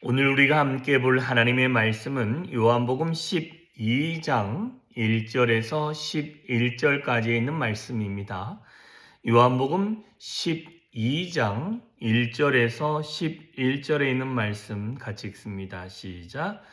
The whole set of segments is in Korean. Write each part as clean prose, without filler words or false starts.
오늘 우리가 함께 볼 하나님의 말씀은 요한복음 12장 1절에서 11절까지에 있는 말씀입니다. 요한복음 12장 1절에서 11절에 있는 말씀 같이 읽습니다. 시작.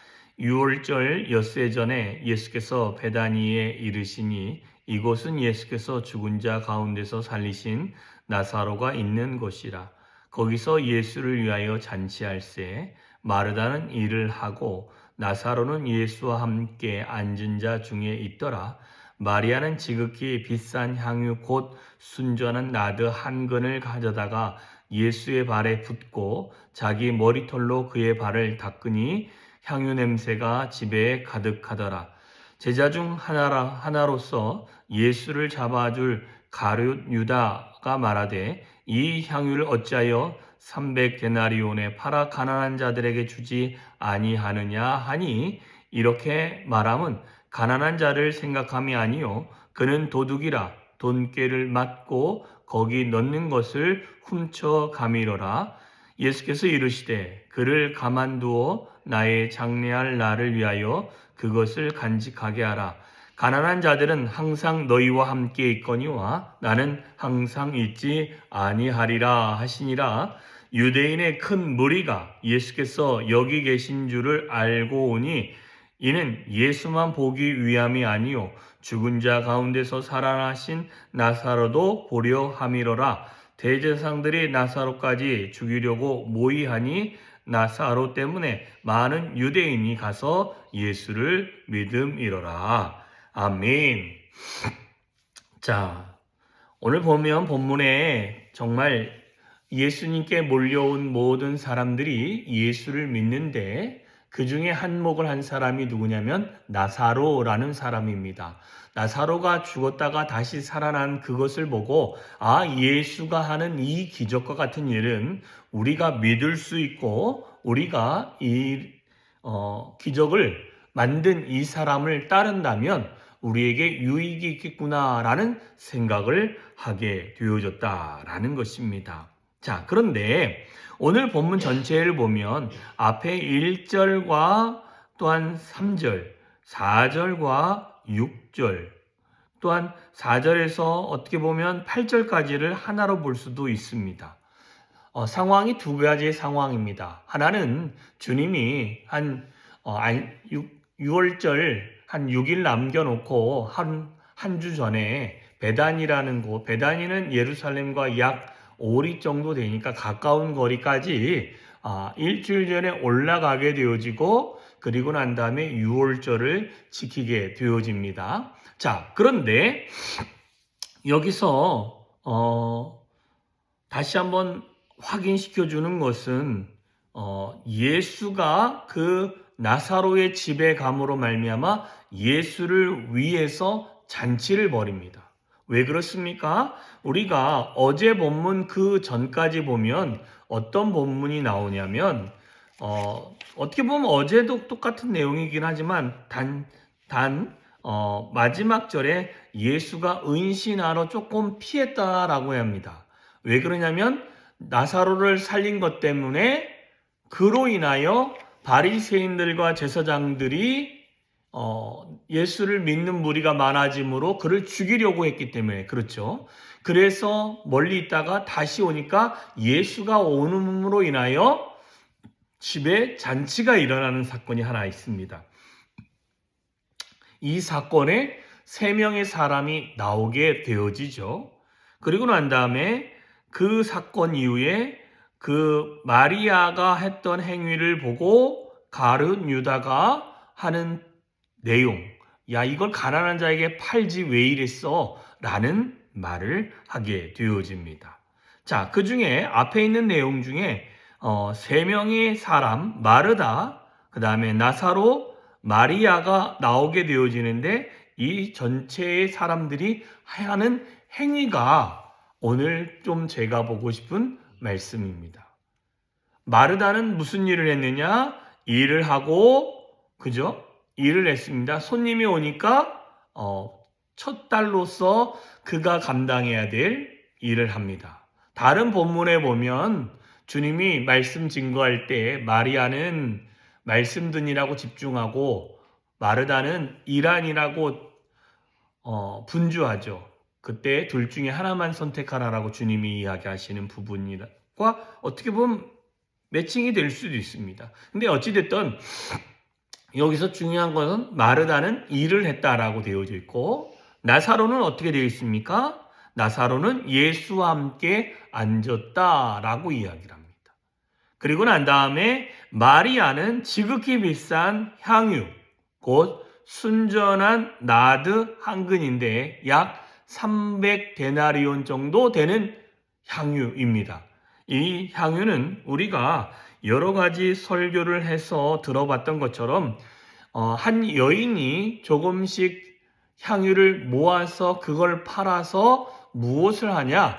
6월절 엿새 전에 예수께서 베다니에 이르시니 이곳은 예수께서 죽은 자 가운데서 살리신 나사로가 있는 곳이라. 거기서 예수를 위하여 잔치할세 마르다는 일을 하고 나사로는 예수와 함께 앉은 자 중에 있더라. 마리아는 지극히 비싼 향유 곧 순전한 나드 한 근을 가져다가 예수의 발에 붓고 자기 머리털로 그의 발을 닦으니 향유 냄새가 집에 가득하더라. 제자 중 하나로서 예수를 잡아줄 가룟 유다가 말하되 이 향유를 어찌하여 300데나리온에 팔아 가난한 자들에게 주지 아니하느냐 하니 이렇게 말함은 가난한 자를 생각함이 아니요 그는 도둑이라 돈꾀를 맞고 거기 넣는 것을 훔쳐 가미러라. 예수께서 이르시되 그를 가만두어 나의 장래할 날을 위하여 그것을 간직하게 하라. 가난한 자들은 항상 너희와 함께 있거니와 나는 항상 있지 아니하리라 하시니라. 유대인의 큰 무리가 예수께서 여기 계신 줄을 알고 오니 이는 예수만 보기 위함이 아니요 죽은 자 가운데서 살아나신 나사로도 보려 함이로라. 대제사장들이 나사로까지 죽이려고 모의하니 나사로 때문에 많은 유대인이 가서 예수를 믿음이로라. 아멘. 자, 오늘 보면 본문에 정말 예수님께 몰려온 모든 사람들이 예수를 믿는데 그 중에 한몫을 한 사람이 누구냐면 나사로라는 사람입니다. 나사로가 죽었다가 다시 살아난 그것을 보고 예수가 하는 이 기적과 같은 일은 우리가 믿을 수 있고 우리가 이 기적을 만든 이 사람을 따른다면 우리에게 유익이 있겠구나라는 생각을 하게 되어졌다라는 것입니다. 자, 그런데 오늘 본문 전체를 보면 앞에 1절과 또한 3절, 4절과 6절, 또한 4절에서 어떻게 보면 8절까지를 하나로 볼 수도 있습니다. 상황이 두 가지의 상황입니다. 하나는 주님이 6월절 한 6일 남겨놓고 한 주 전에 베다니라는 곳, 베다니는 예루살렘과 약 5리 정도 되니까 가까운 거리까지 일주일 전에 올라가게 되어지고 그리고 난 다음에 6월절을 지키게 되어집니다. 자, 그런데 여기서 다시 한번 확인시켜주는 것은 예수가 그 나사로의 집에 감으로 말미암아 예수를 위해서 잔치를 벌입니다. 왜 그렇습니까? 우리가 어제 본문 그 전까지 보면 어떤 본문이 나오냐면 어떻게 보면 어제도 똑같은 내용이긴 하지만 마지막 절에 예수가 은신하러 조금 피했다라고 합니다. 왜 그러냐면 나사로를 살린 것 때문에 그로 인하여 바리새인들과 제사장들이 예수를 믿는 무리가 많아지므로 그를 죽이려고 했기 때문에 그렇죠. 그래서 멀리 있다가 다시 오니까 예수가 오는으로 인하여 집에 잔치가 일어나는 사건이 하나 있습니다. 이 사건에 3명의 사람이 나오게 되어지죠. 그리고 난 다음에 그 사건 이후에 그 마리아가 했던 행위를 보고 가룟 유다가 하는 내용, 야 이걸 가난한 자에게 팔지 왜 이랬어? 라는 말을 하게 되어집니다. 자, 그 중에 앞에 있는 내용 중에 3명의 사람, 마르다, 그 다음에 나사로, 마리아가 나오게 되어지는데 이 전체의 사람들이 하는 행위가 오늘 좀 제가 보고 싶은 말씀입니다. 마르다는 무슨 일을 했느냐? 일을 하고, 그죠? 일을 했습니다. 손님이 오니까 첫 딸로서 그가 감당해야 될 일을 합니다. 다른 본문에 보면 주님이 말씀 증거할 때 마리아는 말씀 듣느라고 집중하고 마르다는 일하느라고 분주하죠. 그때 둘 중에 하나만 선택하라라고 주님이 이야기하시는 부분과 어떻게 보면 매칭이 될 수도 있습니다. 근데 어찌됐든 여기서 중요한 것은 마르다는 일을 했다라고 되어져 있고 나사로는 어떻게 되어 있습니까? 나사로는 예수와 함께 앉았다라고 이야기를 합니다. 그리고 난 다음에 마리아는 지극히 비싼 향유, 곧 순전한 나드 한 근인데 약 300데나리온 정도 되는 향유입니다. 이 향유는 우리가 여러 가지 설교를 해서 들어봤던 것처럼 한 여인이 조금씩 향유를 모아서 그걸 팔아서 무엇을 하냐?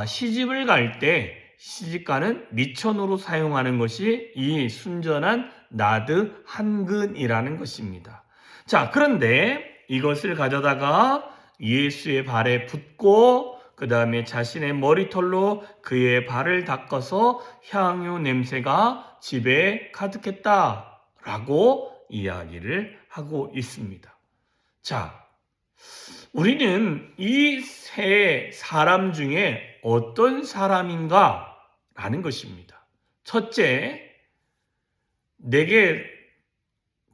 시집을 갈 때 시집가는 미천으로 사용하는 것이 이 순전한 나드 한 근이라는 것입니다. 자, 그런데 이것을 가져다가 예수의 발에 붓고 그 다음에 자신의 머리털로 그의 발을 닦아서 향유 냄새가 집에 가득했다라고 이야기를 하고 있습니다. 자, 우리는 이 세 사람 중에 어떤 사람인가 라는 것입니다. 첫째, 내게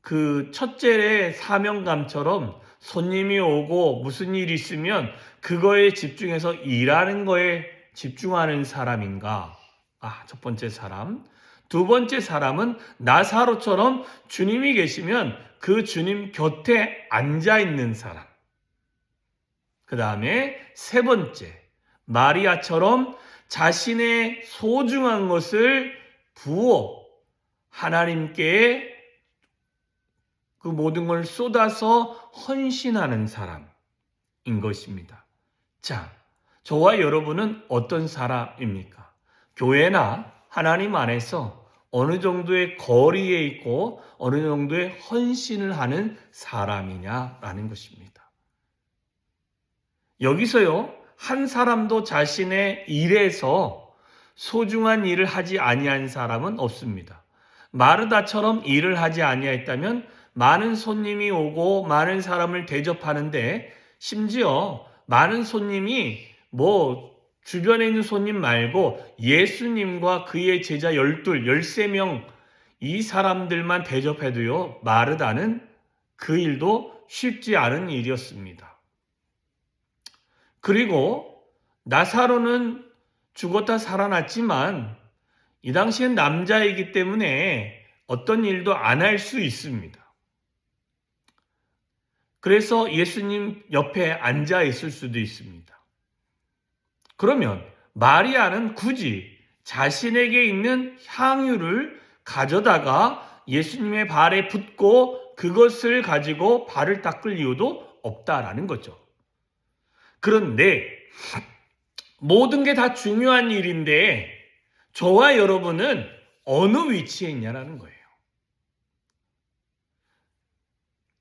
그 첫째의 사명감처럼 손님이 오고 무슨 일이 있으면 그거에 집중해서 일하는 거에 집중하는 사람인가? 첫 번째 사람. 두 번째 사람은 나사로처럼 주님이 계시면 그 주님 곁에 앉아 있는 사람. 그 다음에 세 번째, 마리아처럼 자신의 소중한 것을 부어 하나님께 그 모든 걸 쏟아서 헌신하는 사람인 것입니다. 자, 저와 여러분은 어떤 사람입니까? 교회나 하나님 안에서 어느 정도의 거리에 있고 어느 정도의 헌신을 하는 사람이냐라는 것입니다. 여기서요, 한 사람도 자신의 일에서 소중한 일을 하지 아니한 사람은 없습니다. 마르다처럼 일을 하지 아니했다면 많은 손님이 오고 많은 사람을 대접하는데 심지어 많은 손님이 주변에 있는 손님 말고 예수님과 그의 제자 12, 13명 이 사람들만 대접해도요, 마르다는 그 일도 쉽지 않은 일이었습니다. 그리고 나사로는 죽었다 살아났지만 이 당시엔 남자이기 때문에 어떤 일도 안 할 수 있습니다. 그래서 예수님 옆에 앉아 있을 수도 있습니다. 그러면 마리아는 굳이 자신에게 있는 향유를 가져다가 예수님의 발에 붓고 그것을 가지고 발을 닦을 이유도 없다라는 거죠. 그런데 모든 게 다 중요한 일인데 저와 여러분은 어느 위치에 있냐라는 거예요.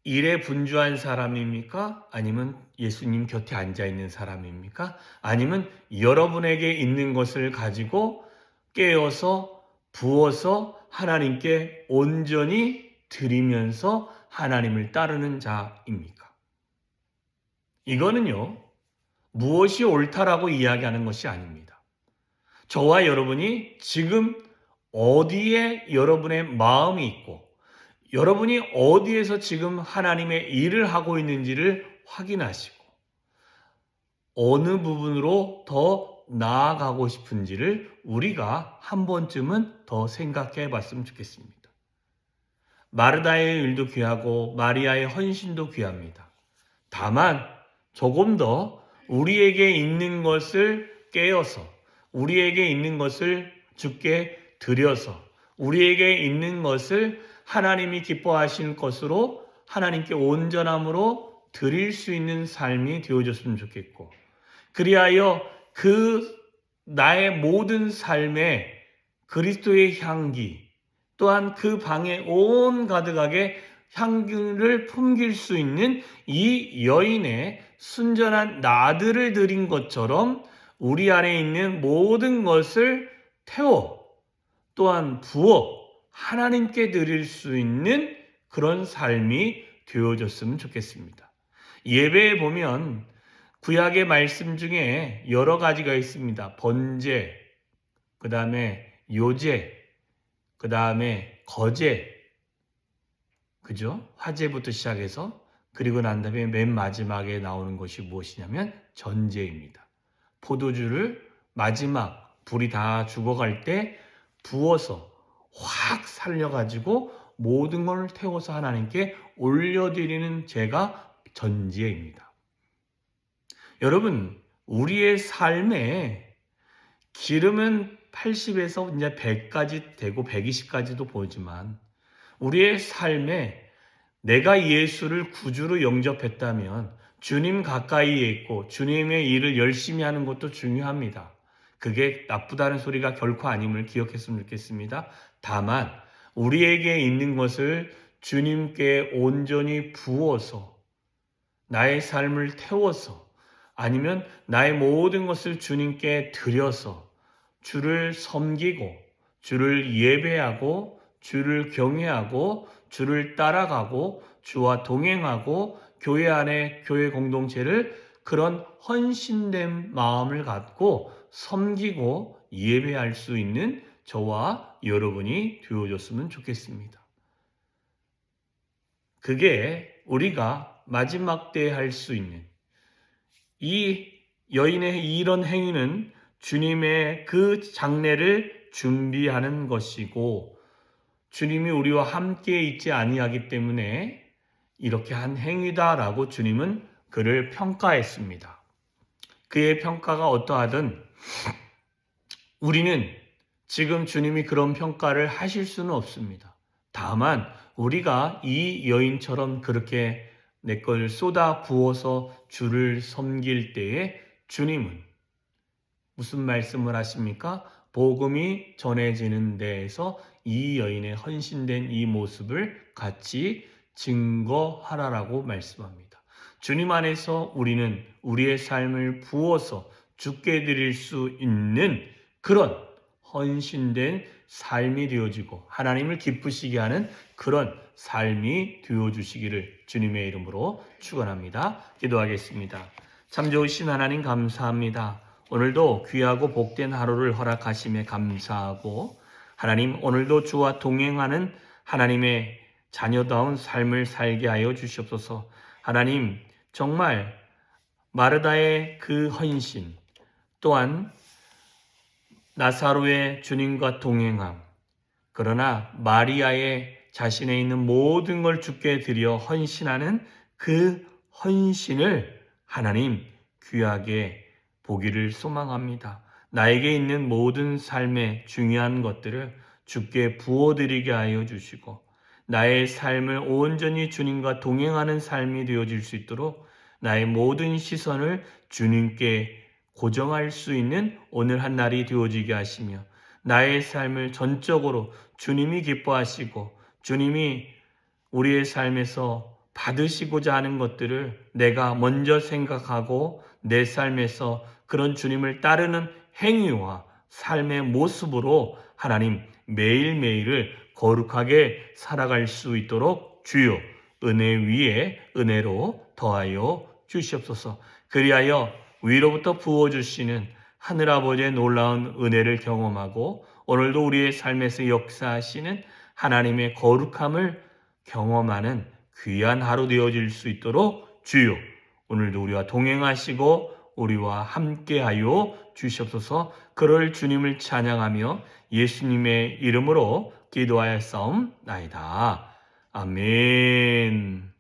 일에 분주한 사람입니까? 아니면 예수님 곁에 앉아있는 사람입니까? 아니면 여러분에게 있는 것을 가지고 깨어서 부어서 하나님께 온전히 드리면서 하나님을 따르는 자입니까? 이거는요, 무엇이 옳다라고 이야기하는 것이 아닙니다. 저와 여러분이 지금 어디에 여러분의 마음이 있고 여러분이 어디에서 지금 하나님의 일을 하고 있는지를 확인하시고 어느 부분으로 더 나아가고 싶은지를 우리가 한 번쯤은 더 생각해 봤으면 좋겠습니다. 마르다의 일도 귀하고 마리아의 헌신도 귀합니다. 다만 조금 더 우리에게 있는 것을 깨어서 우리에게 있는 것을 주께 드려서 우리에게 있는 것을 하나님이 기뻐하시는 것으로 하나님께 온전함으로 드릴 수 있는 삶이 되어졌으면 좋겠고 그리하여 그 나의 모든 삶에 그리스도의 향기 또한 그 방에 온 가득하게 향기를 품길 수 있는 이 여인의 순전한 나드를 드린 것처럼 우리 안에 있는 모든 것을 태워 또한 부어 하나님께 드릴 수 있는 그런 삶이 되어졌으면 좋겠습니다. 예배에 보면 구약의 말씀 중에 여러 가지가 있습니다. 번제, 그 다음에 요제, 그 다음에 거제, 그죠? 화제부터 시작해서 그리고 난 다음에 맨 마지막에 나오는 것이 무엇이냐면 전제입니다. 포도주를 마지막 불이 다 죽어갈 때 부어서 확 살려가지고 모든 걸 태워서 하나님께 올려드리는 제가 전제입니다. 여러분, 우리의 삶에 기름은 80에서 이제 100까지 되고 120까지도 보지만 우리의 삶에 내가 예수를 구주로 영접했다면 주님 가까이에 있고 주님의 일을 열심히 하는 것도 중요합니다. 그게 나쁘다는 소리가 결코 아님을 기억했으면 좋겠습니다. 다만 우리에게 있는 것을 주님께 온전히 부어서 나의 삶을 태워서 아니면 나의 모든 것을 주님께 드려서 주를 섬기고 주를 예배하고 주를 경외하고 주를 따라가고 주와 동행하고 교회 안에 교회 공동체를 그런 헌신된 마음을 갖고 섬기고 예배할 수 있는 저와 여러분이 되어줬으면 좋겠습니다. 그게 우리가 마지막 때에 할 수 있는 이 여인의 이런 행위는 주님의 그 장례를 준비하는 것이고 주님이 우리와 함께 있지 아니하기 때문에 이렇게 한 행위다라고 주님은 그를 평가했습니다. 그의 평가가 어떠하든 우리는 지금 주님이 그런 평가를 하실 수는 없습니다. 다만 우리가 이 여인처럼 그렇게 내 걸 쏟아 부어서 주를 섬길 때에 주님은 무슨 말씀을 하십니까? 복음이 전해지는 데에서 이 여인의 헌신된 이 모습을 같이 증거하라라고 말씀합니다. 주님 안에서 우리는 우리의 삶을 부어서 주께 드릴 수 있는 그런 헌신된 삶이 되어지고 하나님을 기쁘시게 하는 그런 삶이 되어주시기를 주님의 이름으로 축원합니다. 기도하겠습니다. 참 좋으신 하나님 감사합니다. 오늘도 귀하고 복된 하루를 허락하심에 감사하고 하나님 오늘도 주와 동행하는 하나님의 자녀다운 삶을 살게 하여 주시옵소서. 하나님 정말 마르다의 그 헌신 또한 나사로의 주님과 동행함 그러나 마리아의 자신에 있는 모든 걸 주께 드려 헌신하는 그 헌신을 하나님 귀하게 보기를 소망합니다. 나에게 있는 모든 삶의 중요한 것들을 주께 부어드리게 하여 주시고 나의 삶을 온전히 주님과 동행하는 삶이 되어질 수 있도록 나의 모든 시선을 주님께 고정할 수 있는 오늘 한 날이 되어지게 하시며 나의 삶을 전적으로 주님이 기뻐하시고 주님이 우리의 삶에서 받으시고자 하는 것들을 내가 먼저 생각하고 내 삶에서 그런 주님을 따르는 행위와 삶의 모습으로 하나님 매일매일을 거룩하게 살아갈 수 있도록 주여 은혜 위에 은혜로 더하여 주시옵소서. 그리하여 위로부터 부어주시는 하늘아버지의 놀라운 은혜를 경험하고 오늘도 우리의 삶에서 역사하시는 하나님의 거룩함을 경험하는 귀한 하루 되어질 수 있도록 주여 오늘도 우리와 동행하시고 우리와 함께하여 주시옵소서. 그럴 주님을 찬양하며 예수님의 이름으로 기도하였사옵나이다. 아멘.